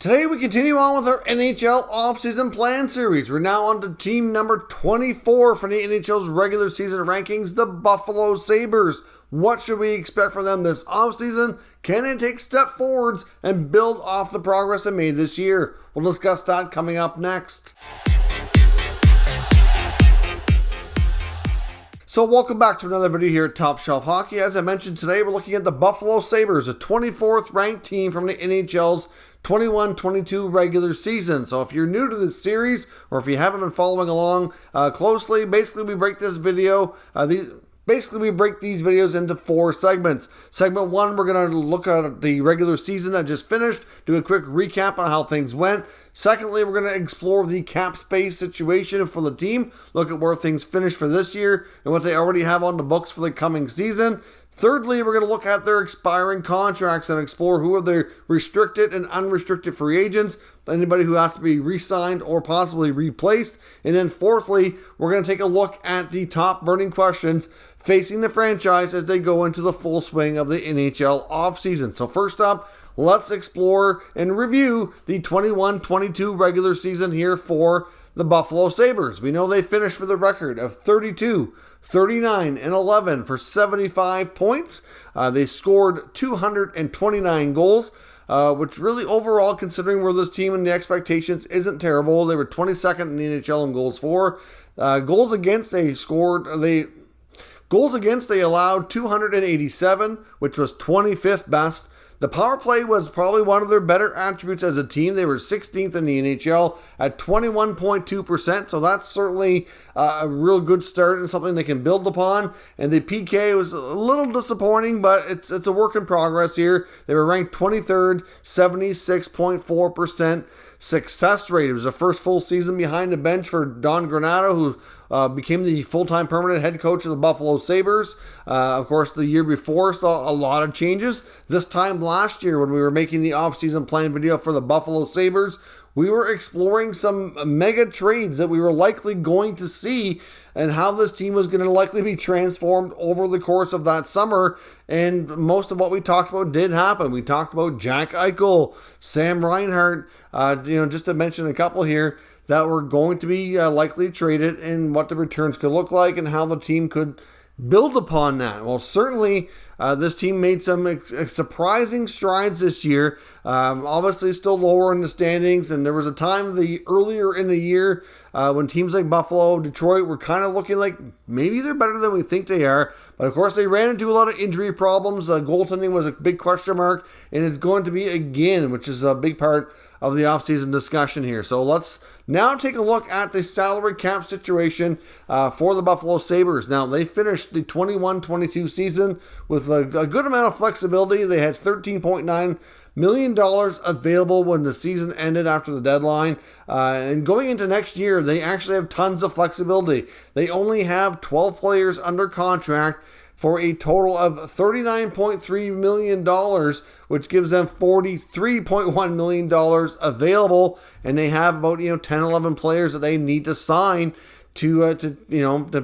Today we continue on with our NHL offseason plan series. We're now on to team number 24 for the NHL's regular season rankings, the Buffalo Sabres. What should we expect from them this offseason? Can they take step forwards and build off the progress they made this year? We'll discuss that coming up next. So welcome back to another video here at Top Shelf Hockey. As I mentioned today, we're looking at the Buffalo Sabres, a 24th ranked team from the NHL's 21-22 regular season. So if you're new to this series, or if you haven't been following along closely, basically we break this video, we break these videos into 4 segments. Segment 1, we're going to look at the regular season that just finished, do a quick recap on how things went. Secondly, we're going to explore the cap space situation for the team, look at where things finished for this year and what they already have on the books for the coming season. Thirdly, we're going to look at their expiring contracts and explore who are their restricted and unrestricted free agents, anybody who has to be re-signed or possibly replaced. And then fourthly, we're going to take a look at the top burning questions facing the franchise as they go into the full swing of the NHL offseason. So first up, let's explore and review the 21-22 regular season here for the Buffalo Sabres. We know they finished with a record of 32, 39, and 11 for 75 points. They scored 229 goals, which really overall, considering where this team and the expectations, isn't terrible. They were 22nd in the NHL in goals for. Goals against, they allowed 287, which was 25th best. The power play was probably one of their better attributes as a team. They were 16th in the NHL at 21.2%, so that's certainly a real good start and something they can build upon. And the PK was a little disappointing, but it's a work in progress here. They were ranked 23rd, 76.4% success rate. It was the first full season behind the bench for Don Granato, who became the full-time permanent head coach of the Buffalo Sabres. Of course, the year before saw a lot of changes. This time last year, when we were making the off-season plan video for the Buffalo Sabres, we were exploring some mega trades that we were likely going to see and how this team was going to likely be transformed over the course of that summer. And most of what we talked about did happen. We talked about Jack Eichel, Sam Reinhart, just to mention a couple here that were going to be likely traded, and what the returns could look like and how the team could build upon that. Well, certainly this team made some surprising strides this year. Obviously still lower in the standings, and there was a time earlier in the year when teams like Buffalo, Detroit were kind of looking like maybe they're better than we think they are. But of course they ran into a lot of injury problems. Goaltending was a big question mark, and it's going to be again, which is a big part of the offseason discussion here. So let's now take a look at the salary cap situation for the Buffalo Sabres. Now, they finished the 21-22 season with a good amount of flexibility. They had $13.9 million available when the season ended after the deadline. And going into next year, they actually have tons of flexibility. They only have 12 players under contract for a total of $39.3 million, which gives them $43.1 million available, and they have about 10, 11 players that they need to sign to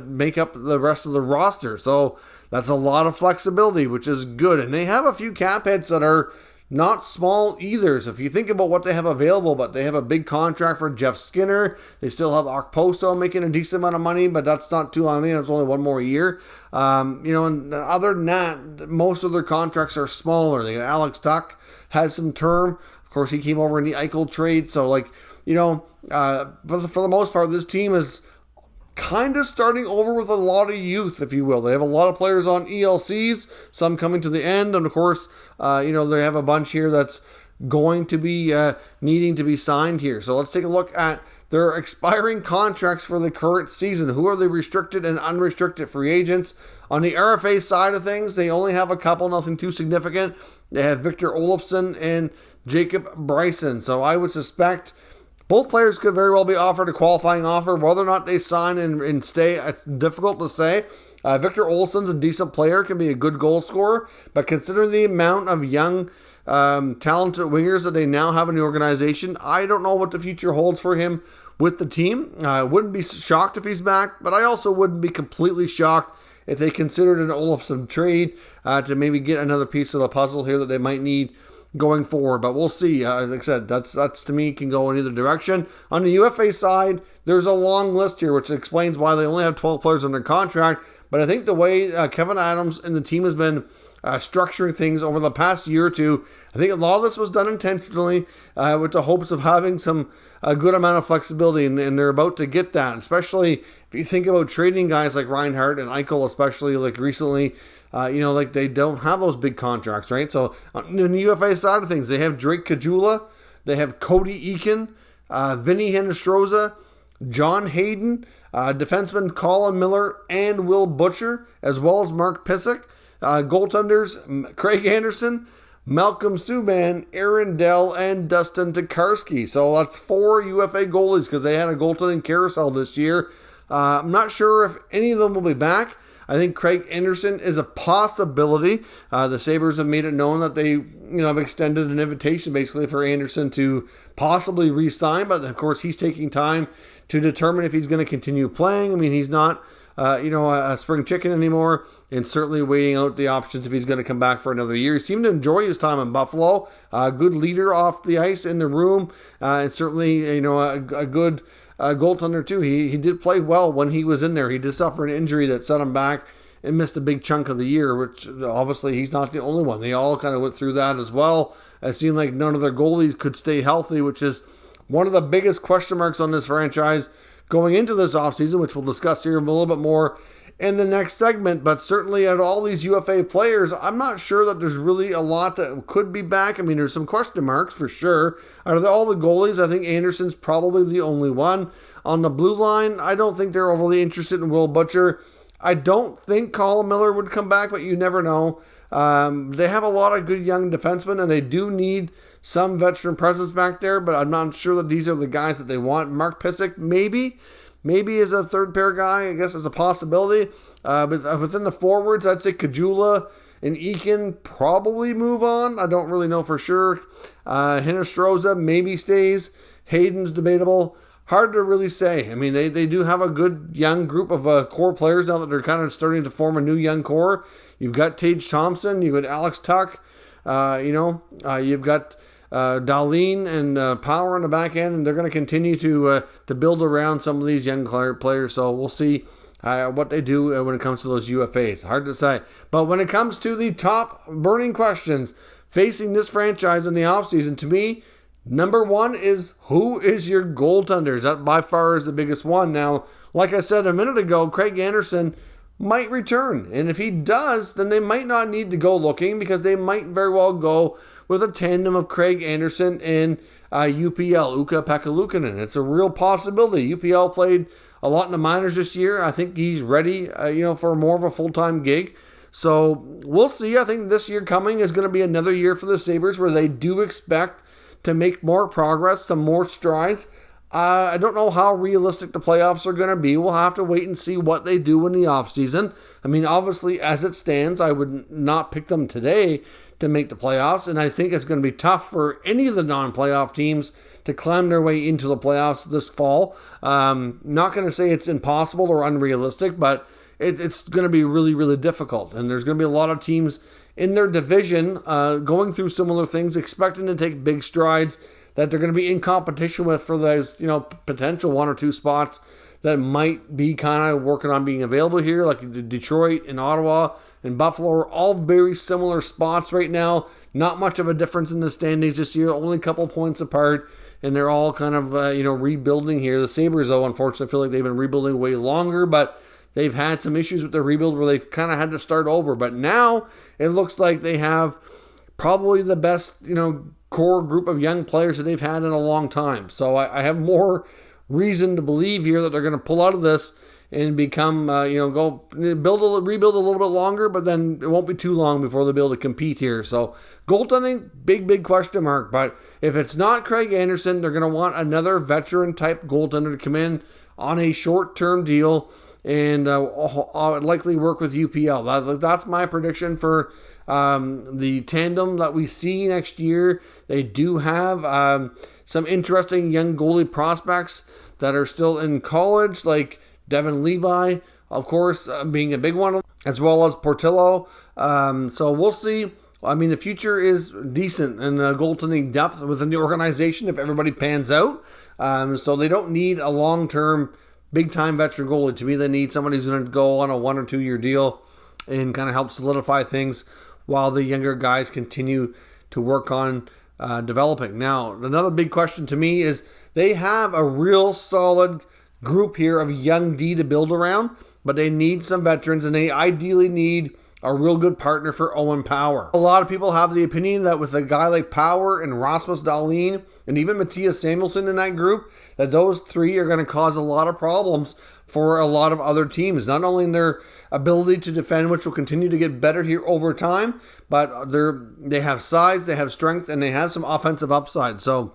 make up the rest of the roster. So that's a lot of flexibility, which is good, and they have a few cap hits that are not small either. So if you think about what they have available, but they have a big contract for Jeff Skinner. They still have Okposo making a decent amount of money, but that's not too long. I mean, it's only one more year. And other than that, most of their contracts are smaller. They got Alex Tuck has some term. Of course, he came over in the Eichel trade. So, for the most part, this team is kind of starting over with a lot of youth, if you will. They have a lot of players on ELCs, some coming to the end, and of course, they have a bunch here that's going to be needing to be signed here. So let's take a look at their expiring contracts for the current season. Who are the restricted and unrestricted free agents? On the RFA side of things, they only have a couple, nothing too significant. They have Victor Olofsson and Jacob Bryson. So I would suspect both players could very well be offered a qualifying offer. Whether or not they sign and stay, it's difficult to say. Victor Olsson's a decent player, can be a good goal scorer, but considering the amount of young, talented wingers that they now have in the organization, I don't know what the future holds for him with the team. I wouldn't be shocked if he's back, but I also wouldn't be completely shocked if they considered an Olofsson trade to maybe get another piece of the puzzle here that they might need going forward. But we'll see. Like I said, that's to me can go in either direction. On the UFA side, there's a long list here, which explains why they only have 12 players under contract. But I think the way Kevin Adams and the team has been structuring things over the past year or two, I think a lot of this was done intentionally with the hopes of having a good amount of flexibility, and they're about to get that, especially if you think about trading guys like Reinhart and Eichel, especially like recently. Like they don't have those big contracts, right? So on the UFA side of things, they have Drake Caggiula, they have Cody Eakin, Vinny Hinostroza, John Hayden, defenseman Colin Miller, and Will Butcher, as well as Mark Pysyk. Goaltenders, Craig Anderson, Malcolm Subban, Aaron Dell, and Dustin Tokarski. So that's 4 UFA goalies because they had a goaltending carousel this year. I'm not sure if any of them will be back. I think Craig Anderson is a possibility. The Sabres have made it known that they, have extended an invitation basically for Anderson to possibly re-sign, but of course he's taking time to determine if he's going to continue playing. I mean, he's not, a spring chicken anymore, and certainly weighing out the options if he's going to come back for another year. He seemed to enjoy his time in Buffalo. Good leader off the ice in the room, and certainly, a good goaltender too. He did play well when he was in there. He did suffer an injury that set him back and missed a big chunk of the year, which obviously he's not the only one. They all kind of went through that as well. It seemed like none of their goalies could stay healthy, which is one of the biggest question marks on this franchise going into this offseason, which we'll discuss here a little bit more in the next segment. But certainly out of all these UFA players, I'm not sure that there's really a lot that could be back. I mean, there's some question marks for sure. Out of all the goalies, I think Anderson's probably the only one. On the blue line, I don't think they're overly interested in Will Butcher. I don't think Colin Miller would come back, but you never know. They have a lot of good young defensemen, and they do need some veteran presence back there, but I'm not sure that these are the guys that they want. Mark Pysyk, maybe is a third pair guy, I guess, is a possibility. But within the forwards, I'd say Caggiula and Eakin probably move on. I don't really know for sure. Hinostroza maybe stays. Hayden's debatable. Hard to really say. I mean, they do have a good young group of core players now that they're kind of starting to form a new young core. You've got Tage Thompson. You've got Alex Tuck. You've got Darlene and Power on the back end, and they're going to continue to build around some of these young players. So we'll see what they do when it comes to those UFAs. Hard to say. But when it comes to the top burning questions facing this franchise in the offseason, to me, number one is, who is your goaltenders? That by far is the biggest one. Now, like I said a minute ago, Craig Anderson might return. And if he does, then they might not need to go looking, because they might very well go with a tandem of Craig Anderson and UPL, Ukko-Pekka Luukkonen. It's a real possibility. UPL played a lot in the minors this year. I think he's ready, for more of a full-time gig. So we'll see. I think this year coming is going to be another year for the Sabres where they do expect to make more progress, some more strides. I don't know how realistic the playoffs are going to be. We'll have to wait and see what they do in the offseason. I mean, obviously, as it stands, I would not pick them today to make the playoffs, and I think it's going to be tough for any of the non-playoff teams to climb their way into the playoffs this fall. Not going to say it's impossible or unrealistic, but it's going to be really, really difficult, and there's going to be a lot of teams in their division going through similar things, expecting to take big strides that they're going to be in competition with for those, potential one or two spots that might be kind of working on being available here, like Detroit and Ottawa and Buffalo are all very similar spots right now. Not much of a difference in the standings this year, only a couple points apart, and they're all kind of, rebuilding here. The Sabres, though, unfortunately, feel like they've been rebuilding way longer, but they've had some issues with their rebuild where they've kind of had to start over. But now it looks like they have probably the best, core group of young players that they've had in a long time. So I have more reason to believe here that they're going to pull out of this and become, rebuild a little bit longer, but then it won't be too long before they'll be able to compete here. So goaltending, big question mark. But if it's not Craig Anderson, they're going to want another veteran-type goaltender to come in on a short-term deal and likely work with UPL. That's my prediction for the tandem that we see next year. They do have some interesting young goalie prospects that are still in college, like Devin Levi, of course, being a big one, as well as Portillo. So we'll see I mean, the future is decent in goaltending depth within the organization if everybody pans out. So they don't need a long-term, big-time veteran goalie. To me, they need somebody who's going to go on a 1 or 2 year deal and kind of help solidify things while the younger guys continue to work on developing. Now, another big question to me is they have a real solid group here of young D to build around, but they need some veterans, and they ideally need a real good partner for Owen Power. A lot of people have the opinion that with a guy like Power and Rasmus Dahlin and even Matthias Samuelsson in that group, that those three are going to cause a lot of problems for a lot of other teams. Not only in their ability to defend, which will continue to get better here over time, but they have size, they have strength, and they have some offensive upside. So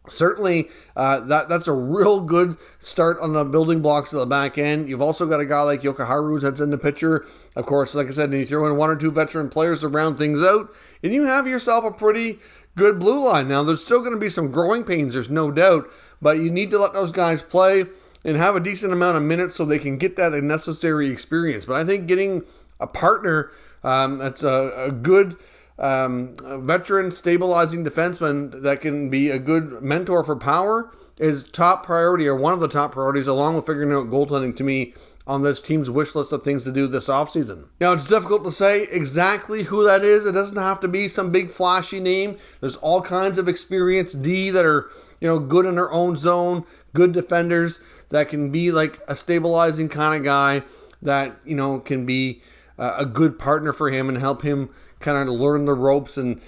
certainly, that's a real good start on the building blocks at the back end. You've also got a guy like Jokiharju that's in the picture. Of course, like I said, you throw in 1 or 2 veteran players to round things out, and you have yourself a pretty good blue line. Now, there's still going to be some growing pains, there's no doubt, but you need to let those guys play and have a decent amount of minutes so they can get that necessary experience. But I think getting a partner that's a good veteran stabilizing defenseman that can be a good mentor for Power is top priority, or one of the top priorities, along with figuring out goaltending, to me, on this team's wish list of things to do this offseason. Now, it's difficult to say exactly who that is. It doesn't have to be some big flashy name. There's all kinds of experienced D that are, good in their own zone, good defenders that can be like a stabilizing kind of guy that, can be a good partner for him and help him kind of learn the ropes and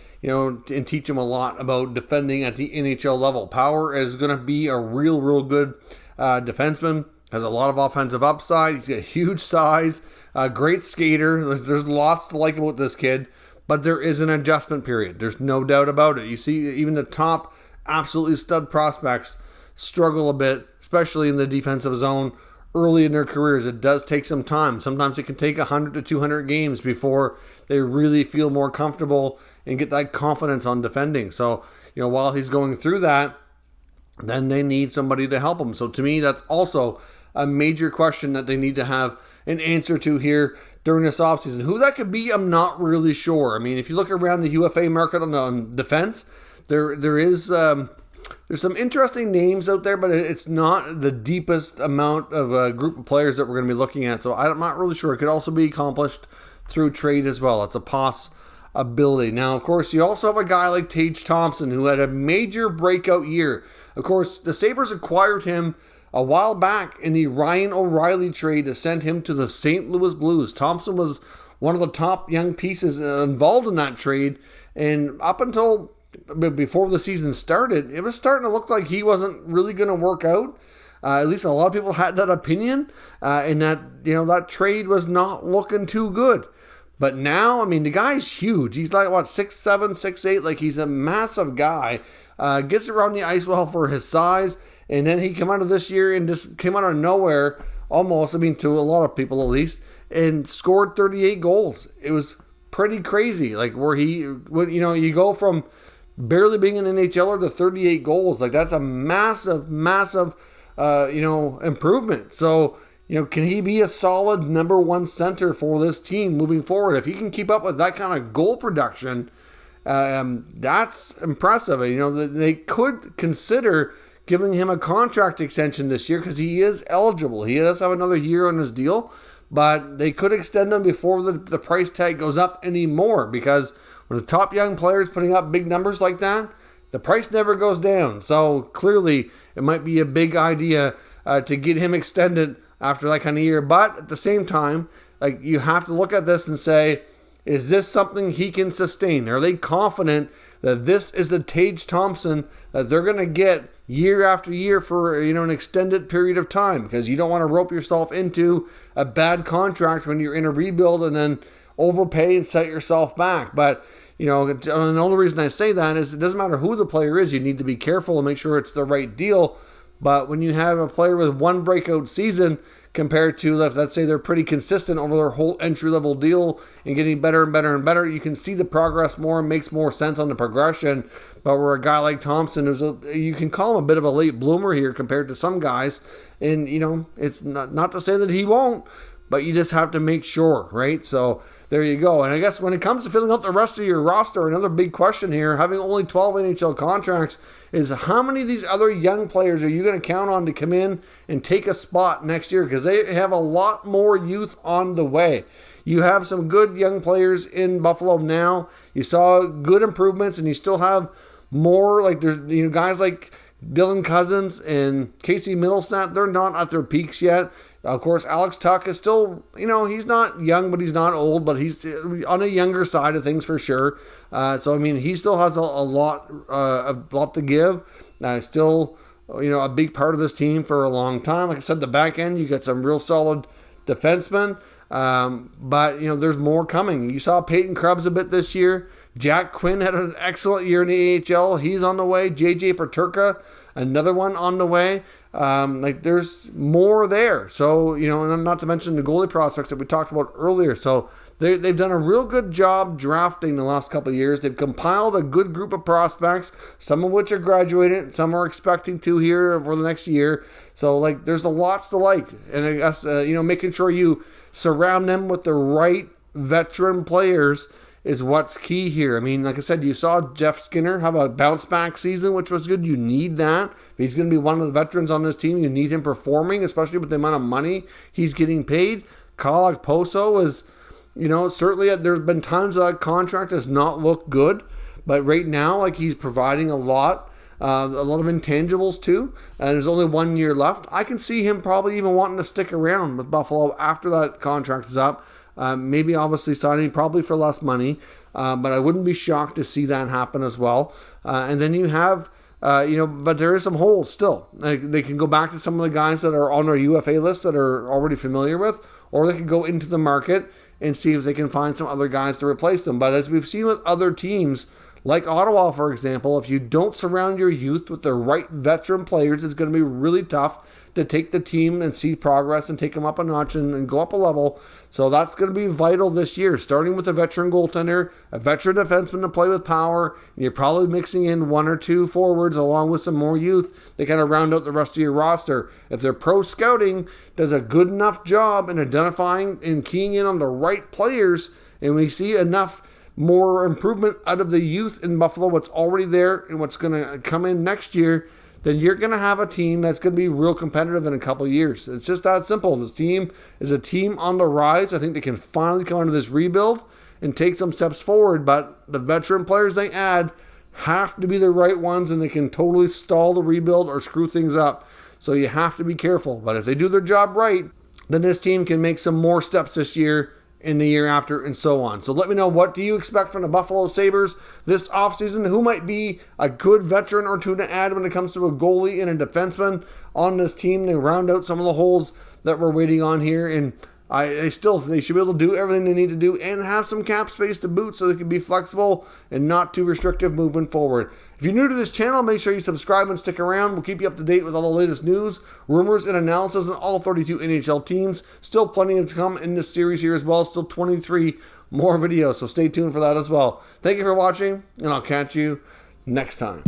teach him a lot about defending at the NHL level. Power is going to be a real good defenseman. Has a lot of offensive upside. He's got huge size, great skater. There's lots to like about this kid, but there is an adjustment period. There's no doubt about it. You see even the top absolutely stud prospects struggle a bit, especially in the defensive zone early in their careers. It does take some time. Sometimes it can take 100 to 200 games before they really feel more comfortable and get that confidence on defending. So, while he's going through that, then they need somebody to help him. So to me, that's also a major question that they need to have an answer to here during this offseason. Who that could be, I'm not really sure. I mean, if you look around the UFA market on defense, there's some interesting names out there, but it's not the deepest amount of a group of players that we're going to be looking at. So I'm not really sure. It could also be accomplished through trade as well. It's a possibility. Now, of course, you also have a guy like Tage Thompson who had a major breakout year. Of course, the Sabres acquired him a while back in the Ryan O'Reilly trade to send him to the St. Louis Blues. Thompson was one of the top young pieces involved in that trade, and up until before the season started, it was starting to look like he wasn't really going to work out. At least a lot of people had that opinion, and that that trade was not looking too good. But now, I mean, the guy's huge. He's like, 6'7", 6'8", like he's a massive guy. Gets around the ice well for his size, and then he came out of this year and just came out of nowhere, almost, to a lot of people at least, and scored 38 goals. It was pretty crazy, like where you go from barely being an NHLer to 38 goals. Like that's a massive improvement. So, can he be a solid number one center for this team moving forward? If he can keep up with that kind of goal production, that's impressive. They could consider giving him a contract extension this year because he is eligible. He does have another year on his deal, but they could extend him before the price tag goes up anymore, because when the top young players putting up big numbers like that, the price never goes down. So clearly it might be a big idea to get him extended after that kind of year. But at the same time, like, you have to look at this and say, is this something he can sustain? Are they confident that this is the Tage Thompson that they're going to get year after year for an extended period of time? Because you don't want to rope yourself into a bad contract when you're in a rebuild and then overpay and set yourself back. But the only reason I say that is it doesn't matter who the player is. You need to be careful and make sure it's the right deal. But when you have a player with one breakout season compared to, let's say, they're pretty consistent over their whole entry-level deal and getting better and better and better, you can see the progress more and makes more sense on the progression. But where a guy like Thompson, you can call him a bit of a late bloomer here compared to some guys. And, it's not to say that he won't, but you just have to make sure, right? So there you go. And I guess when it comes to filling out the rest of your roster, another big question here, having only 12 NHL contracts, is how many of these other young players are you going to count on to come in and take a spot next year? Because they have a lot more youth on the way. You have some good young players in Buffalo now. You saw good improvements, and you still have more. Like there's guys like Dylan Cousins and Casey Middlestat. They're not at their peaks yet. Of course, Alex Tuch is still, he's not young, but he's not old, but he's on a younger side of things for sure. So, I mean, he still has a lot to give. Still, a big part of this team for a long time. Like I said, the back end, you got some real solid defensemen. But, there's more coming. You saw Peyton Krebs a bit this year. Jack Quinn had an excellent year in the AHL. He's on the way. JJ Peterka, another one on the way. There's more there. So, and not to mention the goalie prospects that we talked about earlier. So they've done a real good job drafting the last couple of years. They've compiled a good group of prospects, some of which are graduated, some are expecting to here for the next year. So, there's lots to like. And I guess, making sure you surround them with the right veteran players is what's key here. I mean, like I said, you saw Jeff Skinner have a bounce-back season, which was good. You need that. If he's going to be one of the veterans on this team, you need him performing, especially with the amount of money he's getting paid. Kyle Okposo is, certainly there's been times that contract does not look good, but right now, he's providing a lot of intangibles too, and there's only 1 year left. I can see him probably even wanting to stick around with Buffalo after that contract is up. Maybe obviously signing probably for less money, but I wouldn't be shocked to see that happen as well. And then you have, but there is some holes still. They can go back to some of the guys that are on our UFA list that are already familiar with, or they can go into the market and see if they can find some other guys to replace them. But as we've seen with other teams, like Ottawa, for example, if you don't surround your youth with the right veteran players, it's going to be really tough to take the team and see progress and take them up a notch and go up a level. So that's going to be vital this year, starting with a veteran goaltender, a veteran defenseman to play with power. You're probably mixing in one or two forwards along with some more youth to kind of round out the rest of your roster. If their pro scouting does a good enough job in identifying and keying in on the right players, and we see enough more improvement out of the youth in Buffalo, what's already there and what's going to come in next year, then you're going to have a team that's going to be real competitive in a couple of years. It's just that simple. This team is a team on the rise. I think they can finally come into this rebuild and take some steps forward, but the veteran players they add have to be the right ones, and they can totally stall the rebuild or screw things up. So you have to be careful. But if they do their job right, then this team can make some more steps this year, in the year after, and so on. So let me know, what do you expect from the Buffalo Sabres this offseason? Who might be a good veteran or two to add when it comes to a goalie and a defenseman on this team to round out some of the holes that we're waiting on here? And they should be able to do everything they need to do and have some cap space to boot so they can be flexible and not too restrictive moving forward. If you're new to this channel, make sure you subscribe and stick around. We'll keep you up to date with all the latest news, rumors, and analysis on all 32 NHL teams. Still plenty to come in this series here as well. Still 23 more videos, so stay tuned for that as well. Thank you for watching, and I'll catch you next time.